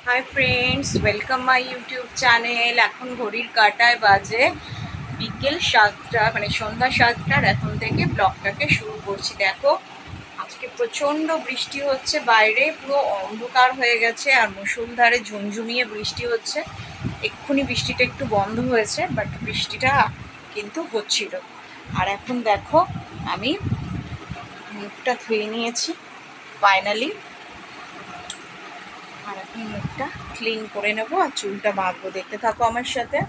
Hi friends, welcome my YouTube channel. এখন ঘড়ির কাঁটায় বাজে বিকেল 7টা, মানে সন্ধ্যা 7টার। এখন থেকে ব্লগটাকে শুরু করছি। দেখো, আজকে প্রচণ্ড বৃষ্টি হচ্ছে, বাইরে পুরো অন্ধকার হয়ে গেছে আর মুষলধারে ঝুমঝুমিয়ে বৃষ্টি হচ্ছে। এক্ষুনি বৃষ্টিটা একটু বন্ধ হয়েছে, বাট বৃষ্টিটা কিন্তু হচ্ছিল। আর এখন দেখো, আমি মুখটা ধুয়ে নিয়েছি ফাইনালি। আর এখন মুখটা ক্লিন করে নেবো আর চুলটা বাঁধবো। দেখতে থাকো আমার সাথে।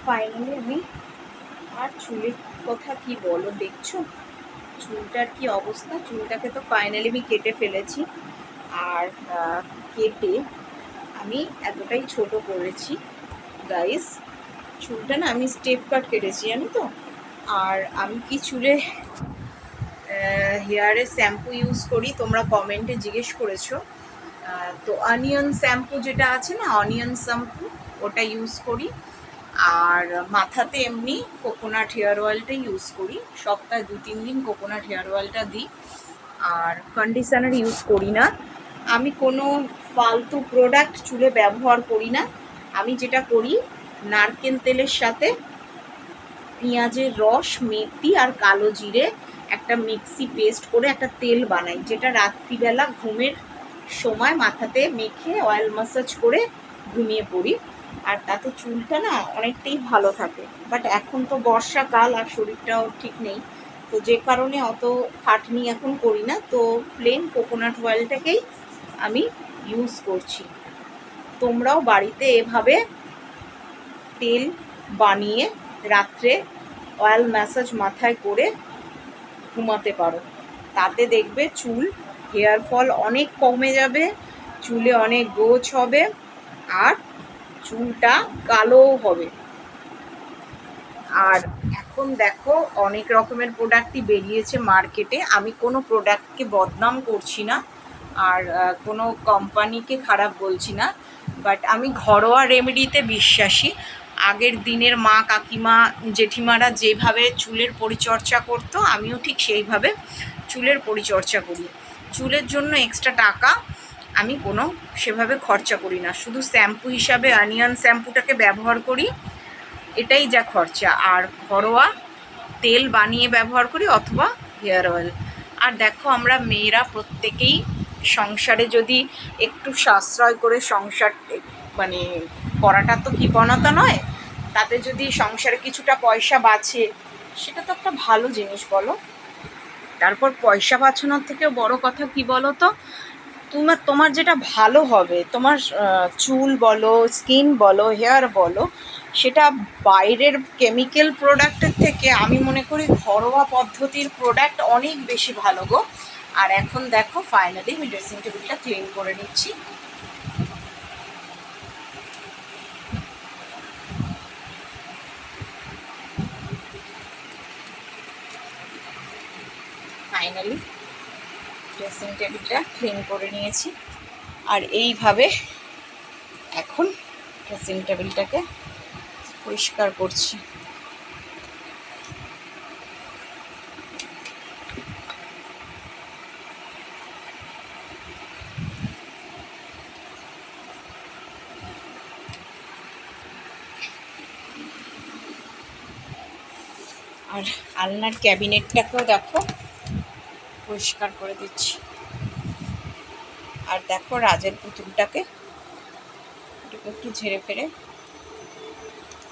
ফাইনালি আমি, আর চুলের কথা কি বলো, দেখছো চুলটার কি অবস্থা। চুলটাকে তো ফাইনালি আমি কেটে ফেলেছি। আর কেটে আমি এতটাই ছোট করেছি গাইস। চুলটা না আমি স্টেপ কাট কেটেছি, জানো তো। আর আমি কি চুলে হেয়ারে শ্যাম্পু ইউজ করি, তোমরা কমেন্টে জিজ্ঞেস করেছো। তো অনিয়ন শ্যাম্পু যেটা আছে না, অনিয়ন শ্যাম্পু, ওটা ইউজ করি। আর মাথাতে এমনি কোকোনাট হেয়ার অয়েলটা ইউজ করি। সপ্তাহে 2-3 দিন কোকোনাট হেয়ার অয়েলটা দিই। আর কন্ডিশনার ইউজ করি না। আমি কোনো ফালতু প্রোডাক্ট চুলে ব্যবহার করি না। আমি যেটা করি, নারকেল তেলের সাথে পেঁয়াজের রস, মেথি আর কালো জিরে একটা মিক্সি পেস্ট করে একটা তেল বানাই, যেটা রাত্রিবেলা ঘুমের সময় মাথাতে মেখে অয়েল ম্যাসাজ করে ঘুমিয়ে পড়ি। আর তাতে চুলটা না অনেকটাই ভালো থাকে। বাট এখন তো বর্ষাকাল আর শরীরটাও ঠিক নেই, তো যে কারণে অত খাটনি এখন করি না। তো প্লেন কোকোনাট অয়েলটাকেই আমি ইউজ করছি। তোমরাও বাড়িতে এভাবে তেল বানিয়ে রাত্রে অয়েল ম্যাসাজ মাথায় করে ঘুমাতে পারো। তাতে দেখবে চুল, হেয়ার ফল অনেক কমে যাবে, চুলে অনেক গোছ হবে, আর চুলটা কালোও হবে। আর এখন দেখো, অনেক রকমের প্রোডাক্টই বেরিয়েছে মার্কেটে। আমি কোনো প্রোডাক্টকে বদনাম করছি না, আর কোনো কোম্পানিকে খারাপ বলছি না, বাট আমি ঘরোয়া রেমেডিতে বিশ্বাসী। আগের দিনের মা, কাকিমা, জেঠিমারা যেভাবে চুলের পরিচর্যা করতো, আমিও ঠিক সেইভাবে চুলের পরিচর্যা করি। চুলের জন্য এক্সট্রা টাকা আমি কোনো সেভাবে খরচা করি না। শুধু শ্যাম্পু হিসাবে অনিয়ন শ্যাম্পুটাকে ব্যবহার করি, এটাই যা খরচা। আর ঘরোয়া তেল বানিয়ে ব্যবহার করি, অথবা হেয়ার অয়েল। আর দেখো, আমরা মেয়েরা প্রত্যেকেই সংসারে যদি একটু সাশ্রয় করে সংসার মানে করাটা তো কৃপণতা নয়। তাতে যদি সংসারে কিছুটা পয়সা বাঁচে, সেটা তো একটা ভালো জিনিস, বলো। তারপর পয়সা বাঁচানোর থেকেও বড় কথা কি বলো তো, তোমার যেটা ভালো হবে, তোমার চুল বলো, স্কিন বলো, হেয়ার বলো, সেটা বাইরের কেমিক্যাল প্রোডাক্টের থেকে আমি মনে করি ঘরোয়া পদ্ধতির প্রোডাক্ট অনেক বেশি ভালো গো। আর এখন দেখো, ফাইনালি আমি ড্রেসিং টেবিলটা ক্লিন করে নিচ্ছি। ফাইনালি ড্রেসিং টেবিলটা ক্লিন করে নিয়েছি। আর এইভাবে এখন ড্রেসিং টেবিলটাকে পরিষ্কার করছি। আলনার ক্যাবিনেটটাকেও দেখো পরিষ্কার করে দিচ্ছি। আর দেখো রাজের পুতুলটাকে একটু ঝেড়ে ফেড়ে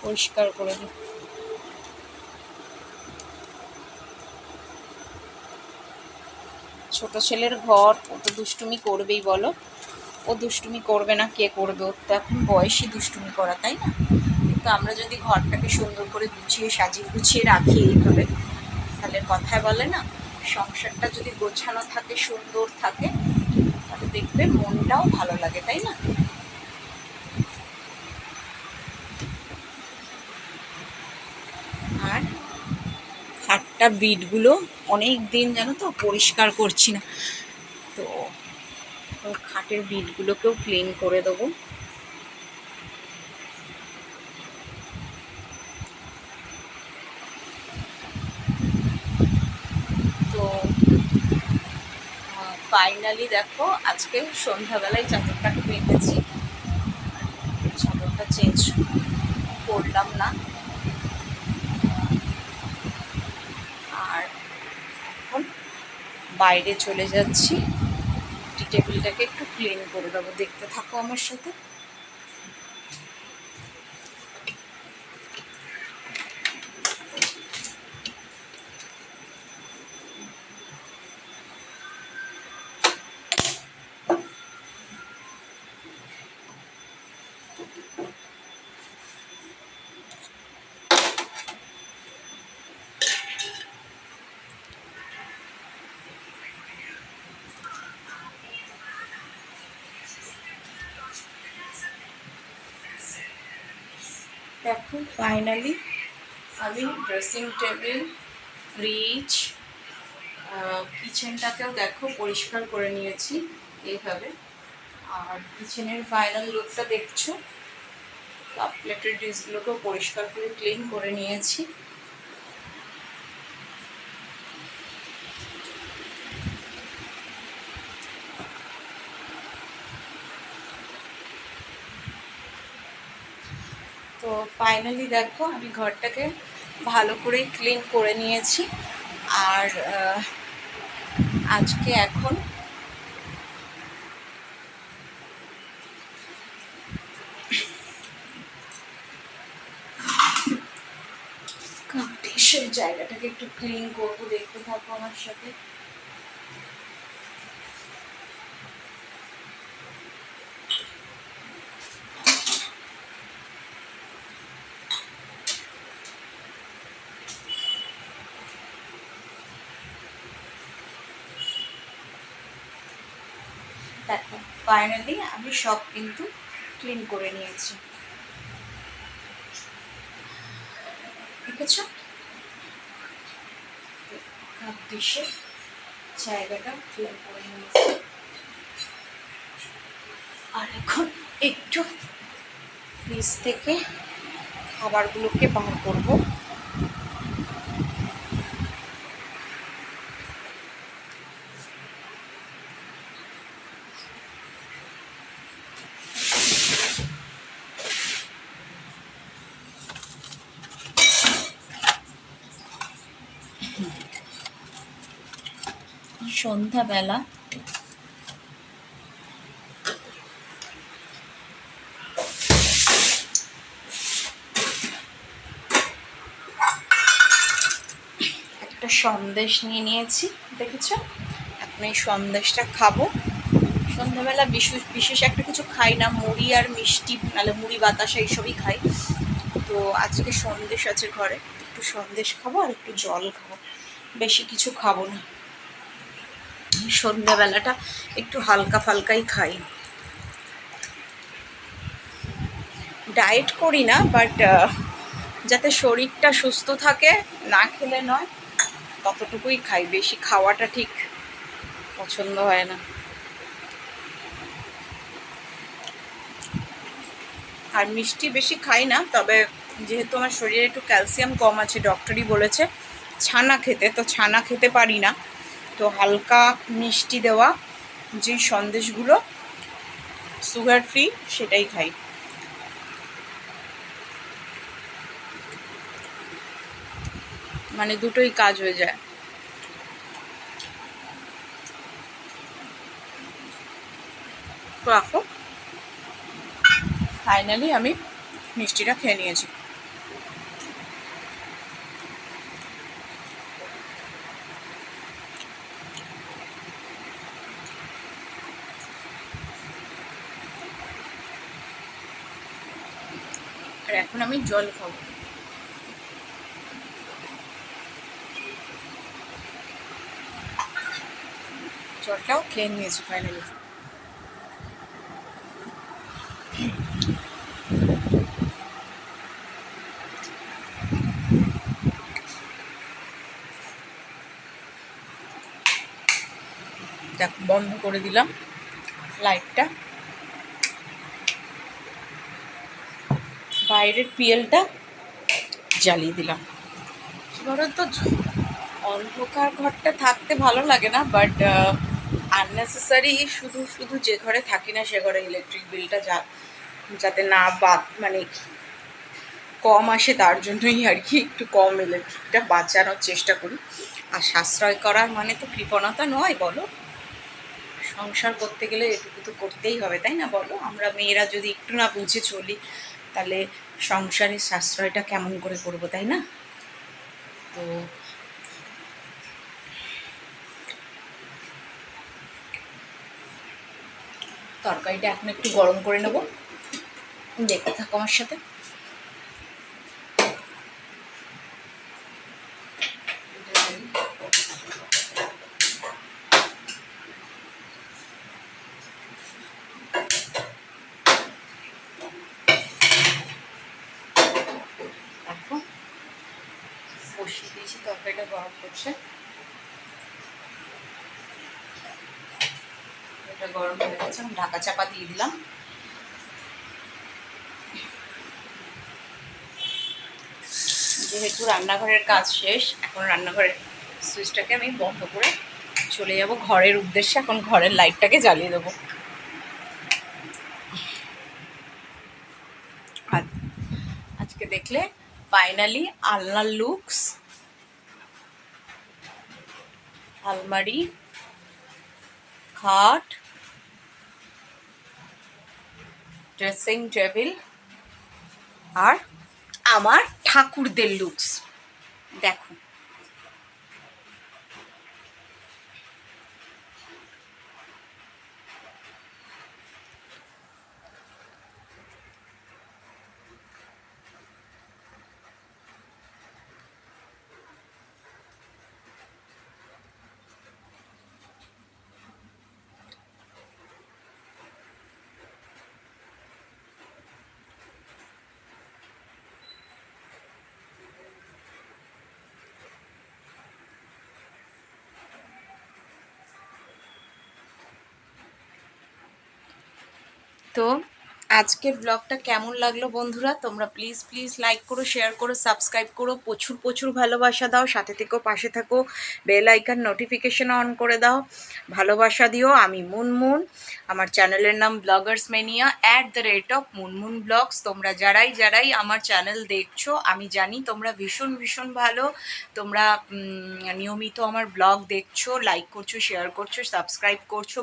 পরিষ্কার করে দিই। ছোট ছেলের ঘর, ও তো দুষ্টুমি করবেই বলো। ও দুষ্টুমি করবে না কে করবে? ওর তো এখন বয়সই দুষ্টুমি করা, তাই না? কিন্তু আমরা যদি ঘরটাকে সুন্দর করে গুছিয়ে সাজিয়ে গুছিয়ে রাখি এইভাবে, তাহলে কথায় বলে না, সংসারটা যদি গোছানো থাকে, সুন্দর থাকে, তাহলে দেখবে মনটাও ভালো লাগে, তাই না? আর খাটটা বিটগুলো অনেক দিন জানো তো পরিষ্কার করছি না, তো খাটের বিটগুলোকেও ক্লিন করে দেবো। তো ফাইনালি দেখো আজকে সন্ধ্যাবেলায় চাদরটাকে পেতেছি, চাদরটা চেঞ্জ করলাম না। আর এখন বাইরে চলে যাচ্ছি, টি টেবিলটাকে একটু ক্লিন করে দেবো, দেখতে থাকো আমার সাথে। দেখো ফাইনালি আমি ড্রেসিং টেবিল, ফ্রিজ, কিচেনটাকেও দেখো পরিষ্কার করে নিয়েছি এইভাবে। আর কিচেনের ফাইনাল লুকটা দেখছো, কাপ প্লেটের ডিশগুলোকেও পরিষ্কার করে ক্লিন করে নিয়েছি। তো ফাইনালি দেখো আমি ঘরটাকে ভালো করেই ক্লিন করে নিয়েছি। আর আজকে এখন ডিশের জায়গাটাকে একটু ক্লিন করবো, দেখতে থাকো আমার সাথে। দেখো ফাইনালি আমি সব কিন্তু ক্লিন করে নিয়েছি, দেখেছো? কাপ ডিশের জায়গাটা ক্লিন করে নিয়েছি। আর এখন একটু ফ্রিজ থেকে খাবারগুলোকে বার করবো। সন্ধ্যাবেলা একটা সন্দেশ নিয়ে নিয়েছি, দেখেছো? এখন এই সন্দেশটা খাবো। সন্ধ্যাবেলা বিশেষ একটা কিছু খাই না, মুড়ি আর মিষ্টি, নাহলে মুড়ি বাতাসা এইসবই খাই। তো আজকে সন্দেশ আছে ঘরে, একটু সন্দেশ খাবো আর একটু জল খাবো, বেশি কিছু খাবো না। সন্ধ্যাবেলাটা একটু হালকা ফালকাই খাই। ডায়েট করি না, বাট যাতে শরীরটা সুস্থ থাকে, না খেলে নয়, ততটুকুই খাই, বেশি খাওয়াটা ঠিক পছন্দ হয় না। আর মিষ্টি বেশি খাই না, তবে যেহেতু আমার শরীরে একটু ক্যালসিয়াম কম আছে, ডক্টরই বলেছে ছানা খেতে, তো ছানা খেতে পারি না। তো হালকা মিষ্টি দেওয়া যে সন্দেশগুলো সুগার ফ্রি, সেটাই খাই। মানে দুটোই কাজ হয়ে যায়। তো এখন ফাইনালি আমি মিষ্টিটা খেয়ে নিয়েছি। আর এখন আমি জল খাবো। জলটাও খেয়ে নিয়েছি ফাইনালি। দেখ, বন্ধ করে দিলাম লাইটটা, বাইরের পিএলটা জ্বালিয়ে দিলাম। বলো তো, অন্ধকার ঘরটা থাকতে ভালো লাগে না, বাট আননেসেসারি শুধু শুধু যে ঘরে থাকি না সে ঘরে ইলেকট্রিক বিলটা যাতে না মানে কম আসে, তার জন্যই আর কি একটু কম ইলেকট্রিকটা বাঁচানোর চেষ্টা করি। আর সাশ্রয় করার মানে তো কৃপণতা নয় বলো, সংসার করতে গেলে এটুকু তো করতেই হবে, তাই না বলো? আমরা মেয়েরা যদি একটু না বুঝে চলি তাহলে সংসারের সাশ্রয়টা কেমন করে করবো, তাই না? তো তরকারিটা এখন একটু গরম করে নেব, দেখতে থাকো আমার সাথে। দেখো, বসিয়ে দিয়েছি, তরকারিটা গরম করছে। এটা গরম হয়ে গেছে, আমি ঢাকা চাপা দিয়ে দিলাম। যেহেতু রান্নাঘরের কাজ শেষ, এখন রান্নাঘরের সুইচটাকে আমি বন্ধ করে চলে যাব ঘরের উদ্দেশ্যে। এখন ঘরের লাইটটাকে জ্বালিয়ে দেবো। আজকে দেখলে ফাইনালি আলনার লুকস, আলমারি, খাট, ড্রেসিং টেবিল আর আমার ঠাকুরদের লুকস দেখো। তো আজকের ব্লগটা কেমন লাগলো বন্ধুরা? তোমরা প্লিজ প্লিজ লাইক করো, শেয়ার করো, সাবস্ক্রাইব করো, প্রচুর প্রচুর ভালোবাসা দাও, সাথে থেকো, পাশে থাকো, বেল আইকন নোটিফিকেশন অন করে দাও, ভালোবাসা দিও। আমি মুনমুন, আমার চ্যানেলের নাম ব্লগার্স মেনিয়া @মুনমুন ব্লগস। তোমরা যারাই আমার চ্যানেল দেখছো, আমি জানি তোমরা ভীষণ ভীষণ ভালো, তোমরা নিয়মিত আমার ব্লগ দেখছো, লাইক করছো, শেয়ার করছো, সাবস্ক্রাইব করছো,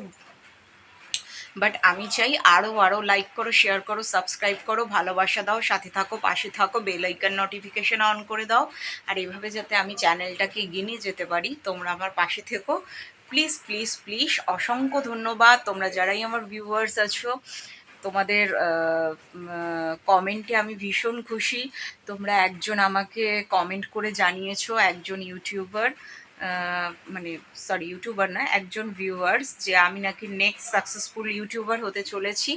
বাট আমি চাই আরও লাইক করো, শেয়ার করো, সাবস্ক্রাইব করো, ভালোবাসা দাও, সাথে থাকো, পাশে থাকো, বেল আইকন নোটিফিকেশন অন করে দাও। আর এইভাবে যাতে আমি চ্যানেলটাকে এগিয়ে নিয়ে যেতে পারি, তোমরা আমার পাশে থেকো, প্লিজ প্লিজ প্লিজ। অসংখ্য ধন্যবাদ তোমরা যারাই আমার ভিউয়ার্স আছো, তোমাদের কমেন্টে আমি ভীষণ খুশি। তোমরা একজন আমাকে কমেন্ট করে জানিয়েছো, একজন ইউটিউবার, মানে সরি ইউটিউবার না, একজন ভিউয়ার্স, যে আমি নাকি নেক্সট সাকসেসফুল ইউটিউবার হতে চলেছি।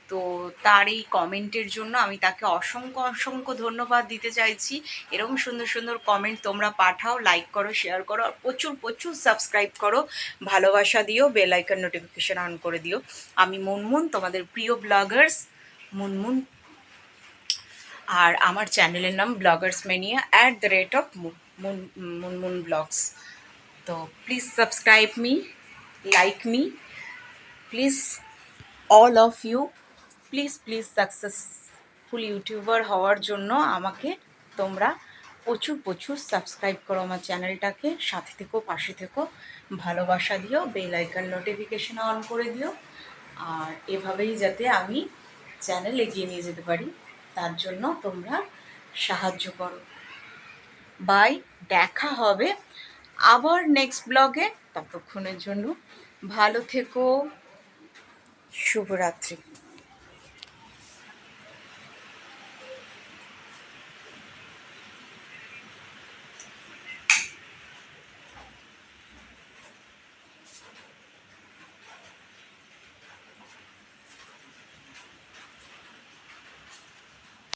তো তার এই কমেন্টের জন্য আমি তাকে অসংখ্য অসংখ্য ধন্যবাদ দিতে চাইছি। এরকম সুন্দর সুন্দর কমেন্ট তোমরা পাঠাও, লাইক করো, শেয়ার করো, আর প্রচুর প্রচুর সাবস্ক্রাইব করো, ভালোবাসা দিও, বেল আইকন নোটিফিকেশন অন করে দিও। আমি মুনমুন, তোমাদের প্রিয় ব্লগার্স মুনমুন, আর আমার চ্যানেলের নাম ব্লগার্স মেনিয়া @মুনমুন ব্লগস। তো please subscribe me, like me, please all of you, please please successful YouTuber হওয়ার জন্য আমাকে তোমরা প্রচুর প্রচুর সাবস্ক্রাইব করো আমার চ্যানেলটাকে, সাথে থেকো, পাশে থেকো, ভালোবাসা দিও, বেল আইকন নোটিফিকেশন অন করে দিও। আর এভাবেই যাতে আমি চ্যানেল এগিয়ে নিয়ে যেতে পারি তার জন্য তোমরা সাহায্য করো। বাই, দেখা হবে আবার নেক্সট ব্লগে। ততক্ষণের জন্য ভালো থেকো, শুভরাত্রি।